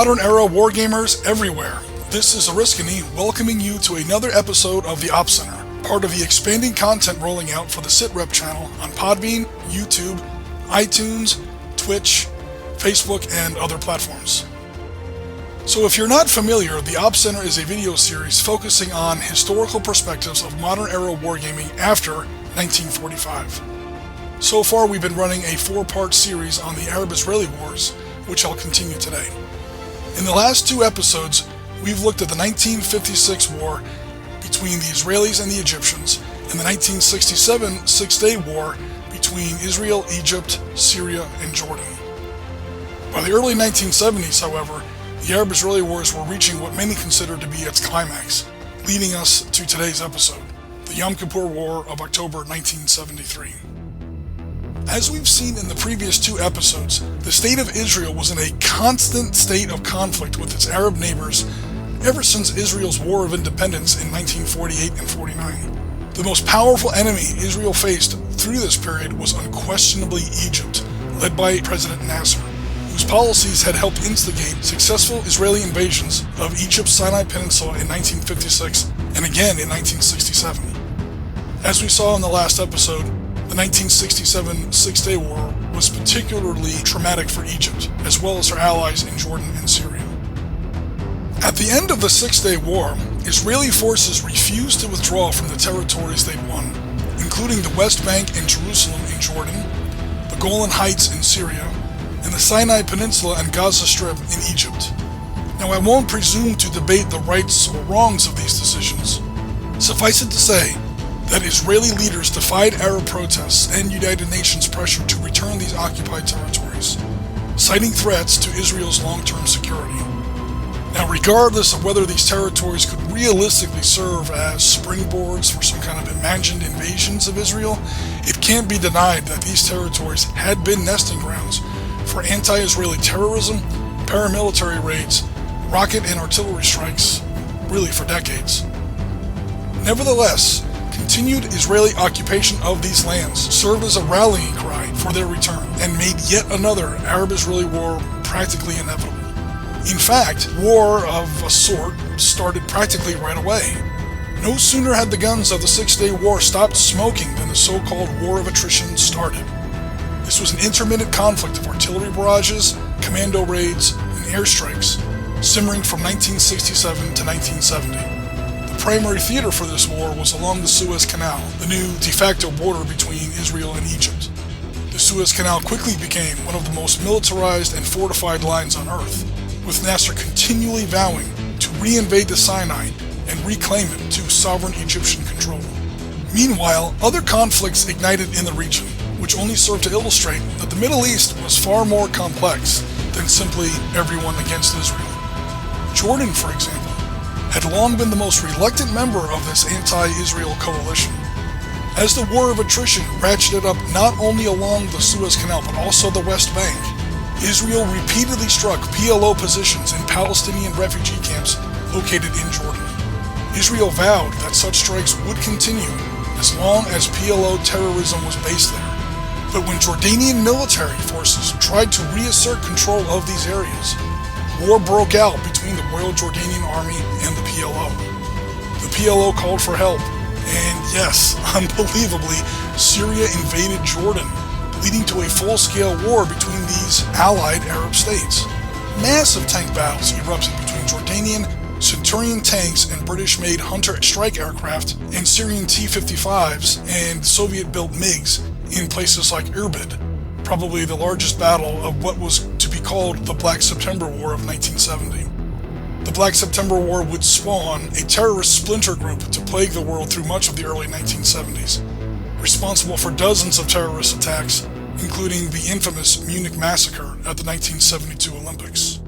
modern era wargamers everywhere. This is Ariskany welcoming you to another episode of the Op Center, part of the expanding content rolling out for the SITREP channel on Podbean, YouTube, iTunes, Twitch, Facebook, and other platforms. So if you're not familiar, the Op Center is a video series focusing on historical perspectives of modern era wargaming after 1945. So far we've been running a 4-part series on the Arab-Israeli Wars, which I'll continue today. In the last 2 episodes, we've looked at the 1956 war between the Israelis and the Egyptians, and the 1967 Six-Day War between Israel, Egypt, Syria, and Jordan. By the early 1970s, however, the Arab-Israeli Wars were reaching what many consider to be its climax, leading us to today's episode, the Yom Kippur War of October 1973. As we've seen in the previous 2 episodes, the state of Israel was in a constant state of conflict with its Arab neighbors ever since Israel's War of Independence in 1948 and 49. The most powerful enemy Israel faced through this period was unquestionably Egypt, led by President Nasser, whose policies had helped instigate successful Israeli invasions of Egypt's Sinai Peninsula in 1956 and again in 1967. As we saw in the last episode, the 1967 Six-Day War was particularly traumatic for Egypt, as well as her allies in Jordan and Syria. At the end of the Six-Day War, Israeli forces refused to withdraw from the territories they'd won, including the West Bank and Jerusalem in Jordan, the Golan Heights in Syria, and the Sinai Peninsula and Gaza Strip in Egypt. Now, I won't presume to debate the rights or wrongs of these decisions. Suffice it to say that Israeli leaders defied Arab protests and United Nations pressure to return these occupied territories, citing threats to Israel's long-term security. Now, regardless of whether these territories could realistically serve as springboards for some kind of imagined invasions of Israel, it can't be denied that these territories had been nesting grounds for anti-Israeli terrorism, paramilitary raids, rocket and artillery strikes, really for decades. Nevertheless, continued Israeli occupation of these lands served as a rallying cry for their return and made yet another Arab-Israeli war practically inevitable. In fact, war of a sort started practically right away. No sooner had the guns of the Six-Day War stopped smoking than the so-called War of Attrition started. This was an intermittent conflict of artillery barrages, commando raids, and airstrikes, simmering from 1967 to 1970. The primary theater for this war was along the Suez Canal, the new de facto border between Israel and Egypt. The Suez Canal quickly became one of the most militarized and fortified lines on Earth, with Nasser continually vowing to reinvade the Sinai and reclaim it to sovereign Egyptian control. Meanwhile, other conflicts ignited in the region, which only served to illustrate that the Middle East was far more complex than simply everyone against Israel. Jordan, for example, had long been the most reluctant member of this anti-Israel coalition. As the War of Attrition ratcheted up not only along the Suez Canal but also the West Bank, Israel repeatedly struck PLO positions in Palestinian refugee camps located in Jordan. Israel vowed that such strikes would continue as long as PLO terrorism was based there. But when Jordanian military forces tried to reassert control of these areas, war broke out between the Royal Jordanian Army and the PLO. The PLO called for help, and yes, unbelievably, Syria invaded Jordan, leading to a full-scale war between these allied Arab states. Massive tank battles erupted between Jordanian Centurion tanks and British-made Hunter strike aircraft and Syrian T-55s and Soviet-built MiGs in places like Irbid, probably the largest battle of what was to be called the Black September War of 1970. The Black September War would spawn a terrorist splinter group to plague the world through much of the early 1970s, responsible for dozens of terrorist attacks, including the infamous Munich massacre at the 1972 Olympics.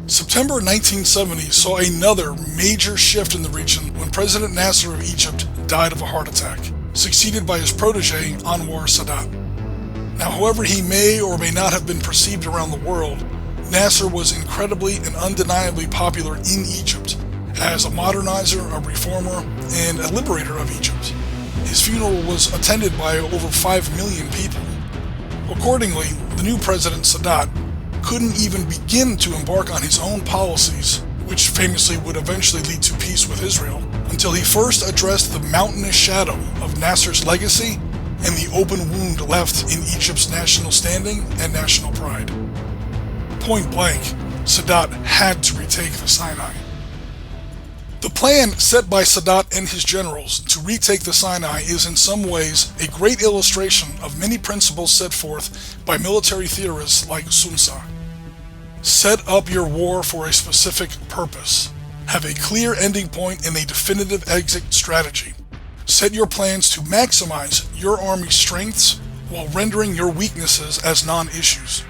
September 1970 saw another major shift in the region when President Nasser of Egypt died of a heart attack, succeeded by his protege Anwar Sadat. Now, however he may or may not have been perceived around the world, Nasser was incredibly and undeniably popular in Egypt as a modernizer, a reformer, and a liberator of Egypt. His funeral was attended by over 5 million people. Accordingly, the new President Sadat couldn't even begin to embark on his own policies, which famously would eventually lead to peace with Israel, until he first addressed the mountainous shadow of Nasser's legacy and the open wound left in Egypt's national standing and national pride. Point blank, Sadat had to retake the Sinai. The plan set by Sadat and his generals to retake the Sinai is in some ways a great illustration of many principles set forth by military theorists like Sun Tzu. Set up your war for a specific purpose. Have a clear ending point and a definitive exit strategy. Set your plans to maximize your army's strengths while rendering your weaknesses as non-issues.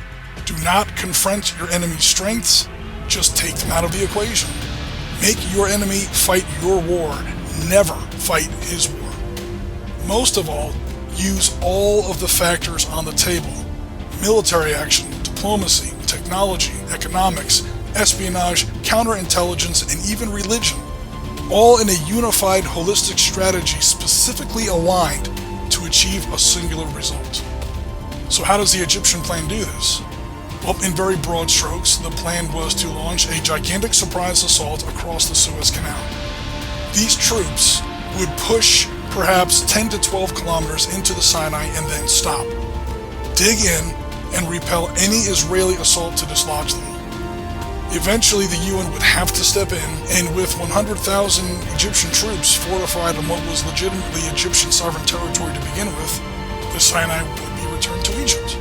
Do not confront your enemy's strengths, just take them out of the equation. Make your enemy fight your war, never fight his war. Most of all, use all of the factors on the table: military action, diplomacy, technology, economics, espionage, counterintelligence, and even religion, all in a unified, holistic strategy specifically aligned to achieve a singular result. So how does the Egyptian plan do this? Well, in very broad strokes, the plan was to launch a gigantic surprise assault across the Suez Canal. These troops would push perhaps 10 to 12 kilometers into the Sinai and then stop, dig in, and repel any Israeli assault to dislodge them. Eventually, the UN would have to step in, and with 100,000 Egyptian troops fortified on what was legitimately Egyptian sovereign territory to begin with, the Sinai would be returned to Egypt.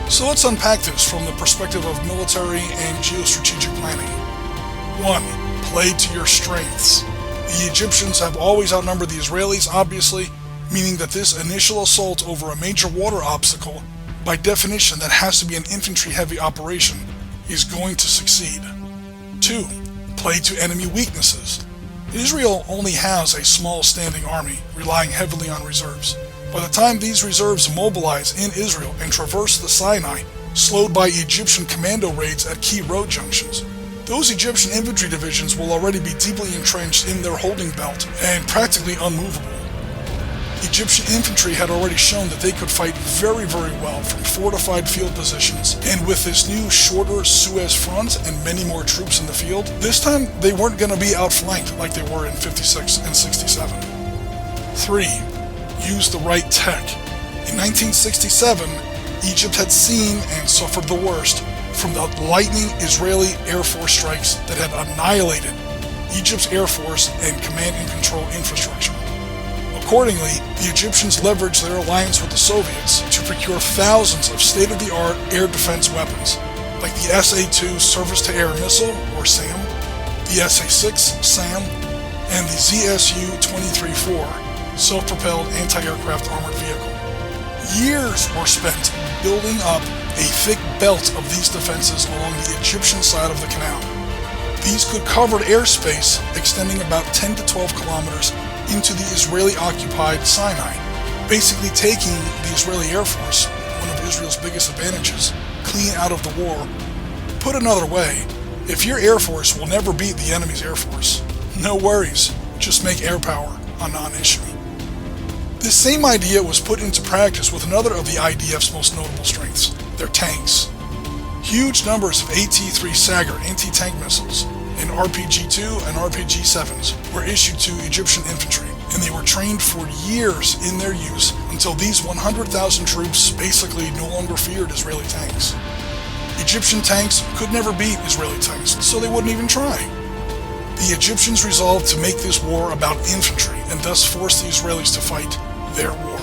So let's unpack this from the perspective of military and geostrategic planning. 1. Play to your strengths. The Egyptians have always outnumbered the Israelis, obviously, meaning that this initial assault over a major water obstacle, by definition that has to be an infantry-heavy operation, is going to succeed. 2. Play to enemy weaknesses. Israel only has a small standing army, relying heavily on reserves. By the time these reserves mobilize in Israel and traverse the Sinai, slowed by Egyptian commando raids at key road junctions, those Egyptian infantry divisions will already be deeply entrenched in their holding belt and practically unmovable. Egyptian infantry had already shown that they could fight very, very well from fortified field positions, and with this new shorter Suez front and many more troops in the field, this time they weren't going to be outflanked like they were in 56 and 67. 3. Use the right tech. In 1967, Egypt had seen and suffered the worst from the lightning Israeli Air Force strikes that had annihilated Egypt's Air Force and command and control infrastructure. Accordingly, the Egyptians leveraged their alliance with the Soviets to procure thousands of state-of-the-art air defense weapons, like the SA-2 Surface-to-Air Missile, or SAM, the SA-6 SAM, and the ZSU-23-4 self-propelled anti-aircraft armored vehicle. Years were spent building up a thick belt of these defenses along the Egyptian side of the canal. These could cover airspace extending about 10 to 12 kilometers into the Israeli-occupied Sinai, basically taking the Israeli Air Force, one of Israel's biggest advantages, clean out of the war. Put another way, if your Air Force will never beat the enemy's Air Force, no worries, just make air power a non-issue. This same idea was put into practice with another of the IDF's most notable strengths, their tanks. Huge numbers of AT-3 Sagger anti-tank missiles and RPG-2 and RPG-7s were issued to Egyptian infantry, and they were trained for years in their use until these 100,000 troops basically no longer feared Israeli tanks. Egyptian tanks could never beat Israeli tanks, so they wouldn't even try. The Egyptians resolved to make this war about infantry and thus force the Israelis to fight their war.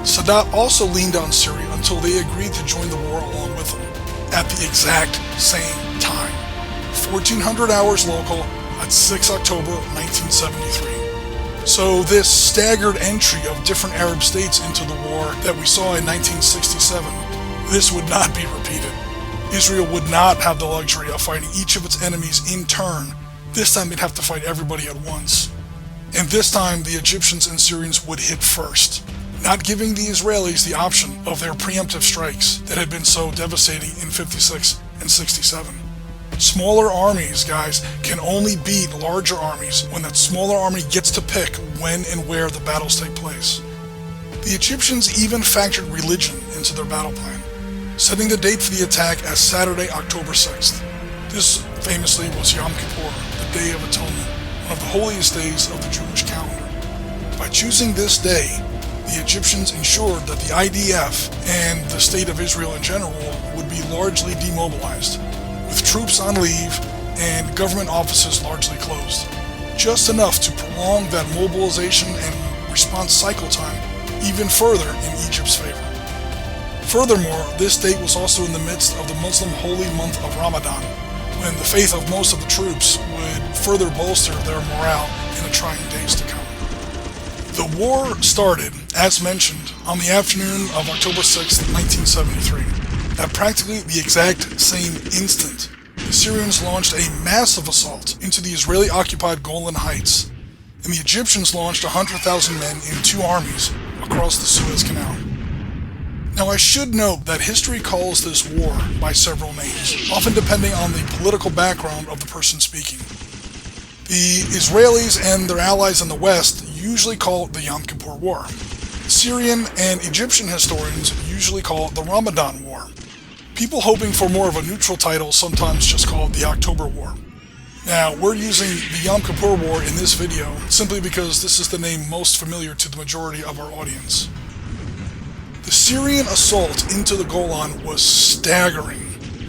Sadat also leaned on Syria until they agreed to join the war along with him, at the exact same time. 1400 hours local at 6 October 1973. So this staggered entry of different Arab states into the war that we saw in 1967, this would not be repeated. Israel would not have the luxury of fighting each of its enemies in turn. This time they'd have to fight everybody at once. And this time the Egyptians and Syrians would hit first, not giving the Israelis the option of their preemptive strikes that had been so devastating in 56 and 67. Smaller armies, guys, can only beat larger armies when that smaller army gets to pick when and where the battles take place. The Egyptians even factored religion into their battle plan. setting the date for the attack as Saturday, October 6th. This famously was Yom Kippur, the Day of Atonement, one of the holiest days of the Jewish calendar. By choosing this day, the Egyptians ensured that the IDF and the state of Israel in general would be largely demobilized, with troops on leave and government offices largely closed. Just enough to prolong that mobilization and response cycle time even further in Egypt's favor. Furthermore, this date was also in the midst of the Muslim holy month of Ramadan, when the faith of most of the troops would further bolster their morale in the trying days to come. The war started, as mentioned, on the afternoon of October 6, 1973. At practically the exact same instant, the Syrians launched a massive assault into the Israeli-occupied Golan Heights, and the Egyptians launched 100,000 men in two armies across the Suez Canal. Now I should note that history calls this war by several names, often depending on the political background of the person speaking. The Israelis and their allies in the West usually call it the Yom Kippur War. Syrian and Egyptian historians usually call it the Ramadan War. People hoping for more of a neutral title sometimes just call it the October War. Now, we're using the Yom Kippur War in this video simply because this is the name most familiar to the majority of our audience. The Syrian assault into the Golan was staggering.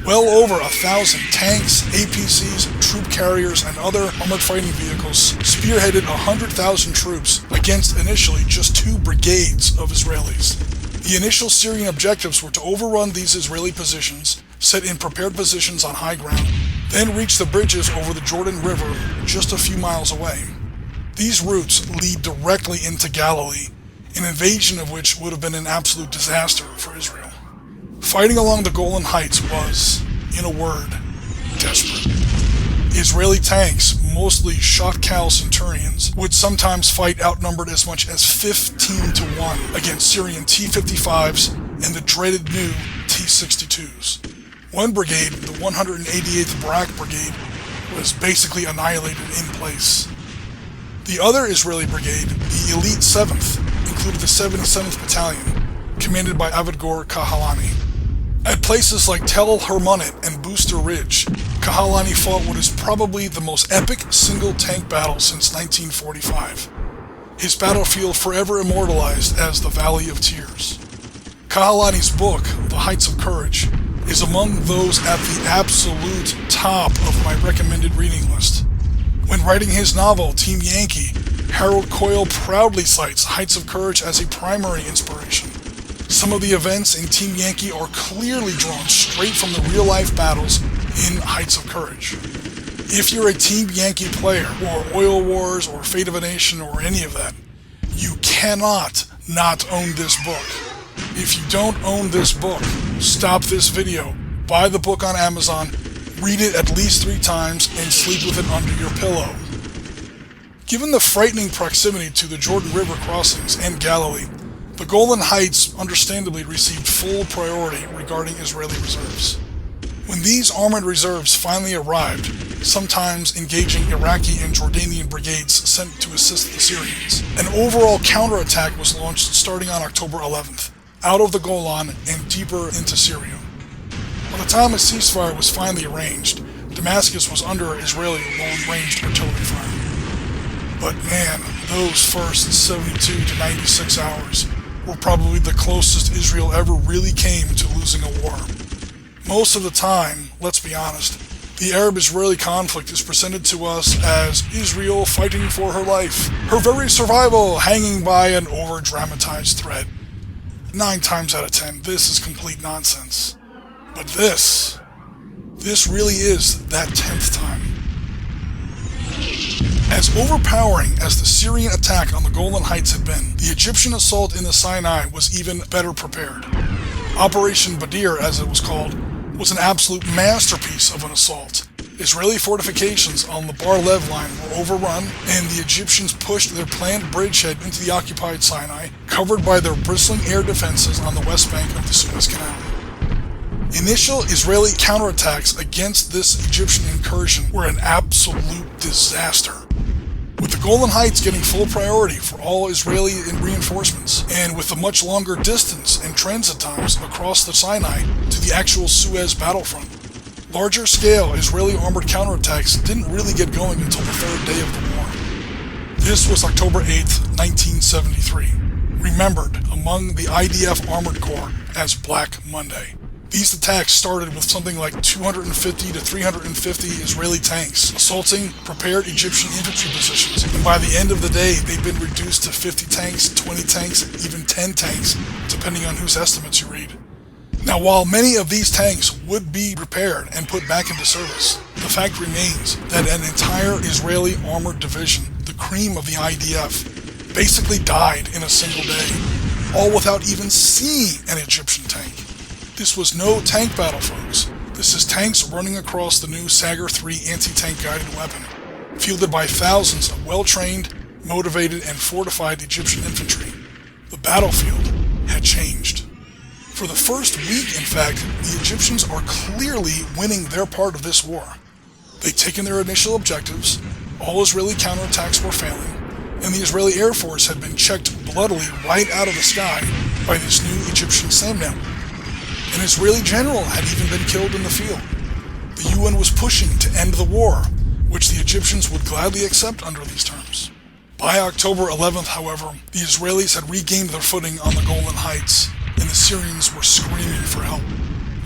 Well over 1,000 tanks, APCs, troop carriers, and other armored fighting vehicles spearheaded 100,000 troops against initially just 2 brigades of Israelis. The initial Syrian objectives were to overrun these Israeli positions, set in prepared positions on high ground, then reach the bridges over the Jordan River just a few miles away. These routes lead directly into Galilee, an invasion of which would have been an absolute disaster for Israel. Fighting along the Golan Heights was, in a word, desperate. Israeli tanks, mostly shot-cal Centurions, would sometimes fight outnumbered as much as 15 to 1 against Syrian T-55s and the dreaded new T-62s. One brigade, the 188th Barak Brigade, was basically annihilated in place. The other Israeli brigade, the Elite 7th, included the 77th Battalion, commanded by Avigdor Kahalani. At places like Tel Hermonet and Booster Ridge, Kahalani fought what is probably the most epic single-tank battle since 1945. His battlefield forever immortalized as the Valley of Tears. Kahalani's book, The Heights of Courage, is among those at the absolute top of my recommended reading list. When writing his novel, Team Yankee, Harold Coyle proudly cites Heights of Courage as a primary inspiration. Some of the events in Team Yankee are clearly drawn straight from the real-life battles in Heights of Courage. If you're a Team Yankee player, or Oil Wars, or Fate of a Nation, or any of that, you cannot not own this book. If you don't own this book, stop this video, buy the book on Amazon, read it at least 3 times, and sleep with it under your pillow. Given the frightening proximity to the Jordan River crossings and Galilee, the Golan Heights understandably received full priority regarding Israeli reserves. When these armored reserves finally arrived, sometimes engaging Iraqi and Jordanian brigades sent to assist the Syrians, an overall counterattack was launched starting on October 11th, out of the Golan and deeper into Syria. By the time a ceasefire was finally arranged, Damascus was under Israeli long-range artillery fire. But man, those first 72 to 96 hours were probably the closest Israel ever really came to losing a war. Most of the time, let's be honest, the Arab-Israeli conflict is presented to us as Israel fighting for her life, her very survival hanging by an over-dramatized thread. 9 times out of 10, this is complete nonsense. But this really is that 10th time. As overpowering as the Syrian attack on the Golan Heights had been, the Egyptian assault in the Sinai was even better prepared. Operation Badir, as it was called, was an absolute masterpiece of an assault. Israeli fortifications on the Bar-Lev line were overrun, and the Egyptians pushed their planned bridgehead into the occupied Sinai, covered by their bristling air defenses on the west bank of the Suez Canal. Initial Israeli counterattacks against this Egyptian incursion were an absolute disaster. With the Golan Heights getting full priority for all Israeli reinforcements, and with the much longer distance and transit times across the Sinai to the actual Suez battlefront, larger scale Israeli armored counterattacks didn't really get going until the third day of the war. This was October 8th, 1973, remembered among the IDF Armored Corps as Black Monday. These attacks started with something like 250 to 350 Israeli tanks assaulting prepared Egyptian infantry positions, and by the end of the day they'd been reduced to 50 tanks, 20 tanks, even 10 tanks, depending on whose estimates you read. Now, while many of these tanks would be repaired and put back into service, the fact remains that an entire Israeli armored division, the cream of the IDF, basically died in a single day, all without even seeing an Egyptian tank. This was no tank battle, folks. This is tanks running across the new Sagger 3 anti-tank guided weapon, fielded by thousands of well-trained, motivated, and fortified Egyptian infantry. The battlefield had changed. For the first week, in fact, the Egyptians are clearly winning their part of this war. They'd taken their initial objectives, all Israeli counterattacks were failing, and the Israeli Air Force had been checked bloodily right out of the sky by this new Egyptian SAMNET. An Israeli general had even been killed in the field. The UN was pushing to end the war, which the Egyptians would gladly accept under these terms. By October 11th, however, the Israelis had regained their footing on the Golan Heights, and the Syrians were screaming for help.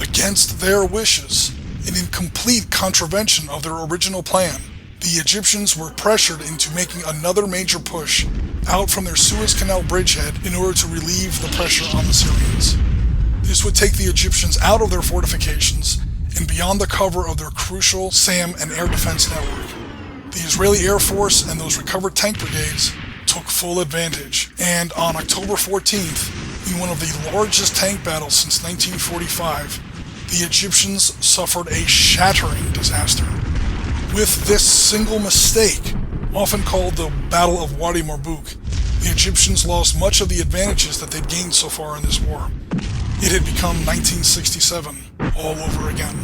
Against their wishes, and in complete contravention of their original plan, the Egyptians were pressured into making another major push out from their Suez Canal bridgehead in order to relieve the pressure on the Syrians. This would take the Egyptians out of their fortifications and beyond the cover of their crucial SAM and air defense network. The Israeli Air Force and those recovered tank brigades took full advantage, and on October 14th, in one of the largest tank battles since 1945, the Egyptians suffered a shattering disaster. With this single mistake, often called the Battle of Wadi Marbouk, the Egyptians lost much of the advantages that they'd gained so far in this war. It had become 1967 all over again.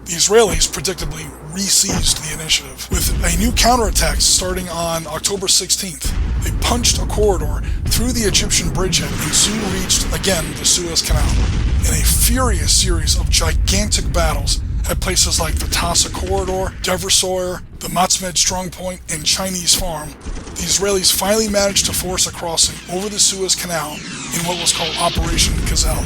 The Israelis predictably re-seized the initiative, with a new counterattack starting on October 16th. They punched a corridor through the Egyptian bridgehead and soon reached, again, the Suez Canal. In a furious series of gigantic battles at places like the Tassa Corridor, Deversoyer, the Matzmed Strongpoint, and Chinese Farm, the Israelis finally managed to force a crossing over the Suez Canal in what was called Operation Gazelle.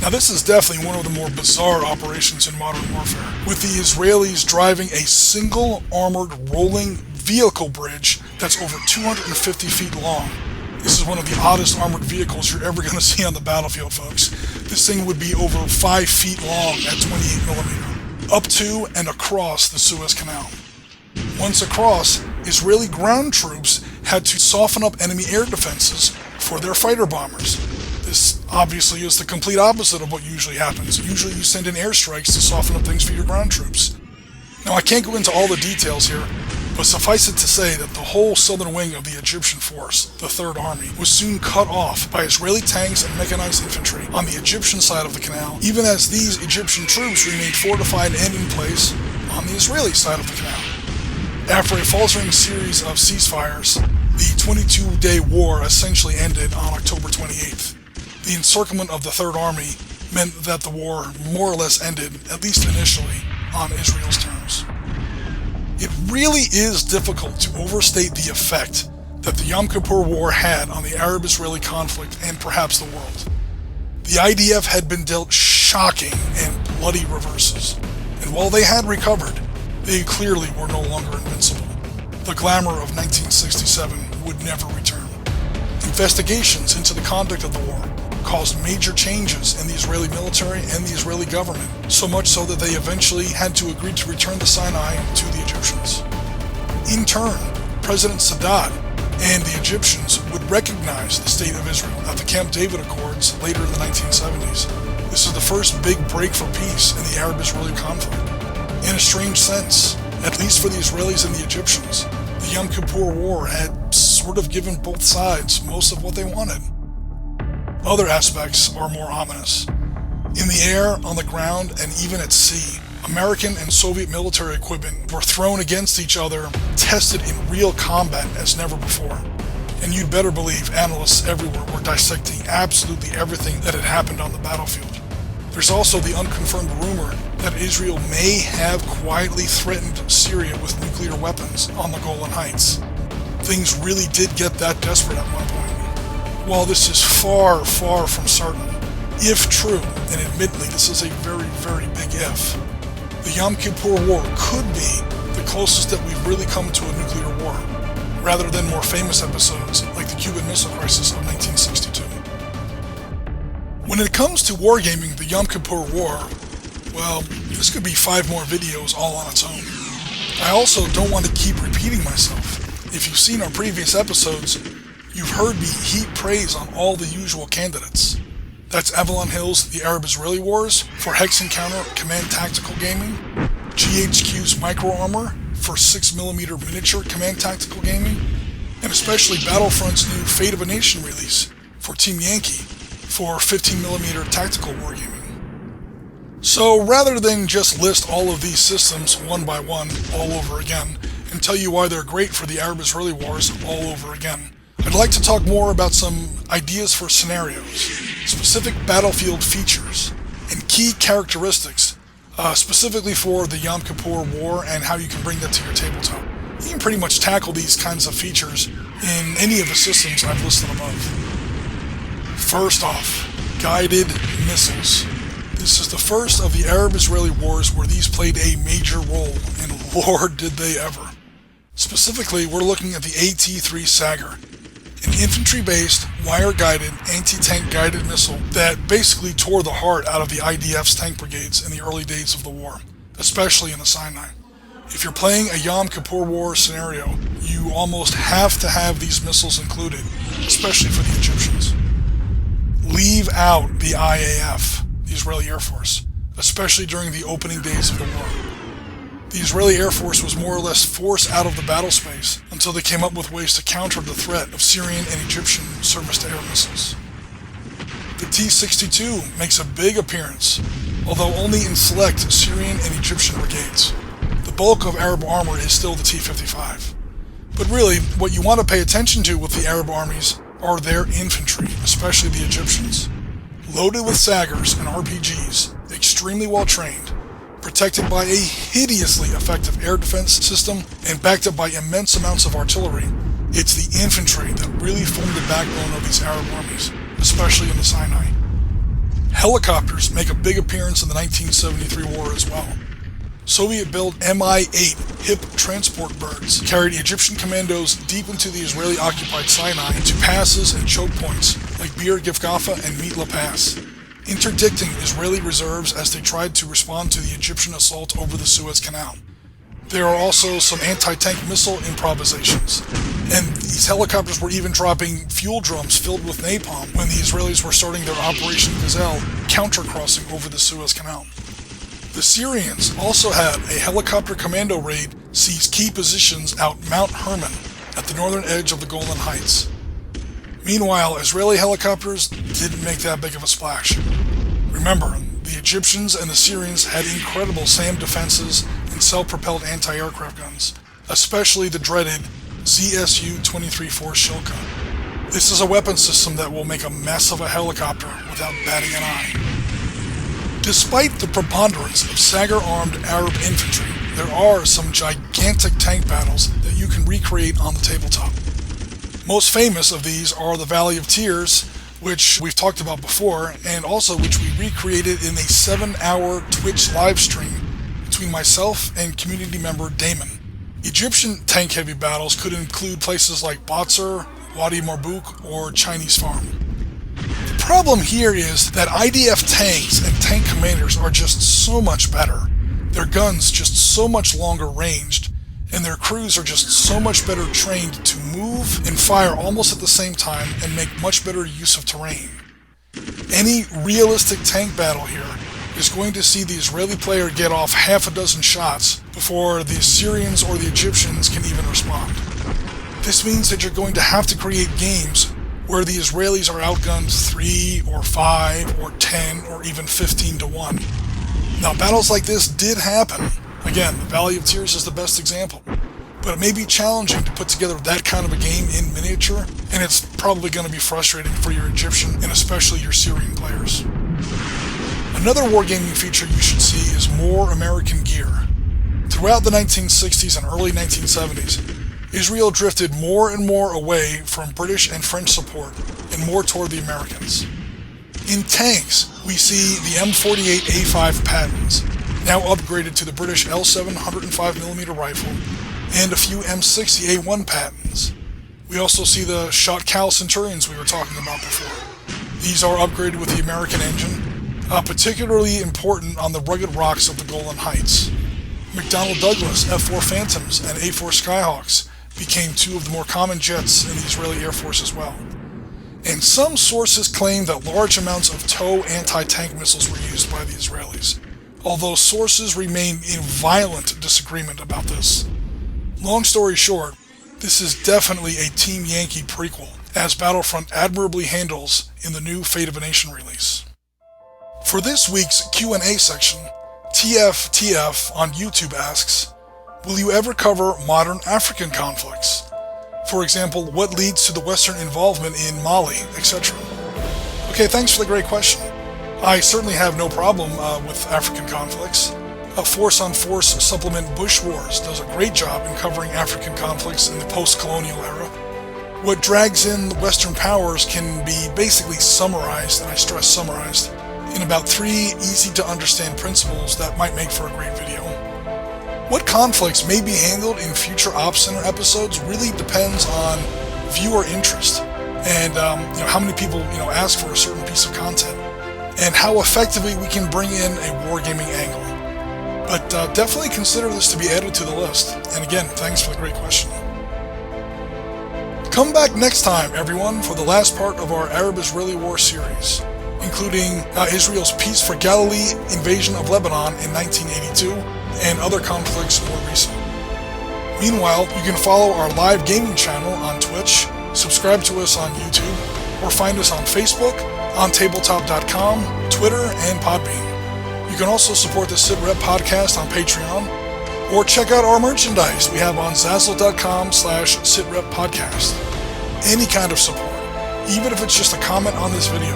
Now, this is definitely one of the more bizarre operations in modern warfare, with the Israelis driving a single armored rolling vehicle bridge that's over 250 feet long. This is one of the oddest armored vehicles you're ever going to see on the battlefield, folks. This thing would be over 5 feet long at 28mm, up to and across the Suez Canal. Once across, Israeli ground troops had to soften up enemy air defenses for their fighter bombers. This obviously is the complete opposite of what usually happens. Usually you send in airstrikes to soften up things for your ground troops. Now, I can't go into all the details here, but suffice it to say that the whole southern wing of the Egyptian force, the 3rd Army, was soon cut off by Israeli tanks and mechanized infantry on the Egyptian side of the canal, even as these Egyptian troops remained fortified and in place on the Israeli side of the canal. After a faltering series of ceasefires, the 22-day war essentially ended on October 28th. The encirclement of the 3rd Army meant that the war more or less ended, at least initially, on Israel's terms. It really is difficult to overstate the effect that the Yom Kippur War had on the Arab-Israeli conflict and perhaps the world. The IDF had been dealt shocking and bloody reverses, and while they had recovered, they clearly were no longer invincible. The glamour of 1967 would never return. Investigations into the conduct of the war caused major changes in the Israeli military and the Israeli government, so much so that they eventually had to agree to return the Sinai to the Egyptians. In turn, President Sadat and the Egyptians would recognize the State of Israel at the Camp David Accords later in the 1970s. This is the first big break for peace in the Arab-Israeli conflict. In a strange sense, at least for the Israelis and the Egyptians, the Yom Kippur War had sort of given both sides most of what they wanted. Other aspects are more ominous. In the air, on the ground, and even at sea, American and Soviet military equipment were thrown against each other, tested in real combat as never before. And you'd better believe analysts everywhere were dissecting absolutely everything that had happened on the battlefield. There's also the unconfirmed rumor that Israel may have quietly threatened Syria with nuclear weapons on the Golan Heights. Things really did get that desperate at one point. While this is far, far from certain, if true, and admittedly this is a very, very big if, the Yom Kippur War could be the closest that we've really come to a nuclear war, rather than more famous episodes like the Cuban Missile Crisis of 1962. When it comes to wargaming the Yom Kippur War, well, this could be 5 more videos all on its own. I also don't want to keep repeating myself. If you've seen our previous episodes, you've heard me heap praise on all the usual candidates. That's Avalon Hill's The Arab-Israeli Wars for Hex Encounter Command Tactical Gaming, GHQ's Micro Armor for 6mm miniature Command Tactical Gaming, and especially Battlefront's new Fate of a Nation release for Team Yankee for 15mm tactical wargaming. So rather than just list all of these systems one by one all over again and tell you why they're great for the Arab-Israeli Wars all over again, I'd like to talk more about some ideas for scenarios, specific battlefield features, and key characteristics, specifically for the Yom Kippur War and how you can bring that to your tabletop. You can pretty much tackle these kinds of features in any of the systems I've listed above. First off, guided missiles. This is the first of the Arab-Israeli Wars where these played a major role, and Lord did they ever. Specifically, we're looking at the AT-3 Sagar, an infantry-based, wire-guided, anti-tank guided missile that basically tore the heart out of the IDF's tank brigades in the early days of the war, especially in the Sinai. If you're playing a Yom Kippur War scenario, you almost have to have these missiles included, especially for the Egyptians. Leave out the IAF, the Israeli Air Force, especially during the opening days of the war. The Israeli Air Force was more or less forced out of the battle space until they came up with ways to counter the threat of Syrian and Egyptian surface-to-air missiles. The T-62 makes a big appearance, although only in select Syrian and Egyptian brigades. The bulk of Arab armor is still the T-55. But really, what you want to pay attention to with the Arab armies are their infantry, especially the Egyptians. Loaded with Sagers and RPGs, extremely well trained, protected by a hideously effective air defense system, and backed up by immense amounts of artillery, it's the infantry that really formed the backbone of these Arab armies, especially in the Sinai. Helicopters make a big appearance in the 1973 war as well. Soviet-built Mi-8 HIP transport birds carried Egyptian commandos deep into the Israeli-occupied Sinai into passes and choke points like Bir Gifgafa and Mitla Pass, interdicting Israeli reserves as they tried to respond to the Egyptian assault over the Suez Canal. There are also some anti-tank missile improvisations, and these helicopters were even dropping fuel drums filled with napalm when the Israelis were starting their Operation Gazelle counter-crossing over the Suez Canal. The Syrians also had a helicopter commando raid seize key positions out Mount Hermon at the northern edge of the Golan Heights. Meanwhile, Israeli helicopters didn't make that big of a splash. Remember, the Egyptians and the Syrians had incredible SAM defenses and self-propelled anti-aircraft guns, especially the dreaded ZSU-23-4 Shilka. This is a weapon system that will make a mess of a helicopter without batting an eye. Despite the preponderance of Sagar-armed Arab infantry, there are some gigantic tank battles that you can recreate on the tabletop. Most famous of these are the Valley of Tears, which we've talked about before, and also which we recreated in a 7-hour Twitch live stream between myself and community member Damon. Egyptian tank-heavy battles could include places like Batsir, Wadi Marbouk, or Chinese Farm. The problem here is that IDF tanks and tank commanders are just so much better. Their guns just so much longer ranged, and their crews are just so much better trained to move and fire almost at the same time and make much better use of terrain. Any realistic tank battle here is going to see the Israeli player get off half a dozen shots before the Syrians or the Egyptians can even respond. This means that you're going to have to create games where the Israelis are outgunned 3 or 5 or 10 or even 15 to 1. Now, battles like this did happen. Again, the Valley of Tears is the best example. But it may be challenging to put together that kind of a game in miniature, and it's probably going to be frustrating for your Egyptian and especially your Syrian players. Another wargaming feature you should see is more American gear. Throughout the 1960s and early 1970s, Israel drifted more and more away from British and French support and more toward the Americans. In tanks, we see the M48A5 Pattons, now upgraded to the British L7 105mm rifle, and a few M60A1 Pattons. We also see the shot Cal Centurions we were talking about before. These are upgraded with the American engine, particularly important on the rugged rocks of the Golan Heights. McDonnell Douglas F-4 Phantoms and A-4 Skyhawks became two of the more common jets in the Israeli Air Force as well. And some sources claim that large amounts of TOW anti-tank missiles were used by the Israelis, although sources remain in violent disagreement about this. Long story short, this is definitely a Team Yankee prequel, as Battlefront admirably handles in the new Fate of a Nation release. For this week's Q&A section, TFTF on YouTube asks, will you ever cover modern African conflicts? For example, what leads to the Western involvement in Mali, etc.? Okay, thanks for the great question. I certainly have no problem with African conflicts. Force-on-Force supplement Bush Wars does a great job in covering African conflicts in the post-colonial era. What drags in the Western powers can be basically summarized, and I stress summarized, in about 3 easy-to-understand principles that might make for a great video. What conflicts may be handled in future Ops Center episodes really depends on viewer interest and how many people ask for a certain piece of content, and how effectively we can bring in a wargaming angle. But definitely consider this to be added to the list. And again, thanks for the great question. Come back next time, everyone, for the last part of our Arab-Israeli War series, including Israel's Peace for Galilee invasion of Lebanon in 1982, and other conflicts more recent. Meanwhile, you can follow our live gaming channel on Twitch, subscribe to us on YouTube, or find us on Facebook, on tabletop.com, Twitter, and Podbean. You can also support the SITREP podcast on Patreon, or check out our merchandise we have on Zazzle.com/SITREP podcast. Any kind of support, even if it's just a comment on this video,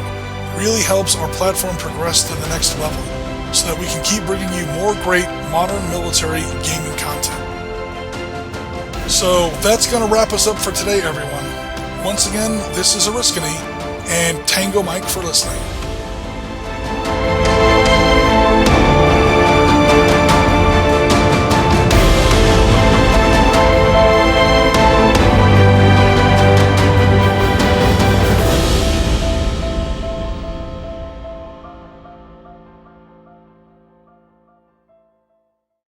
really helps our platform progress to the next level, so that we can keep bringing you more great modern military gaming content. So that's going to wrap us up for today, everyone. Once again, this is Ariskany, and Tango Mike for listening.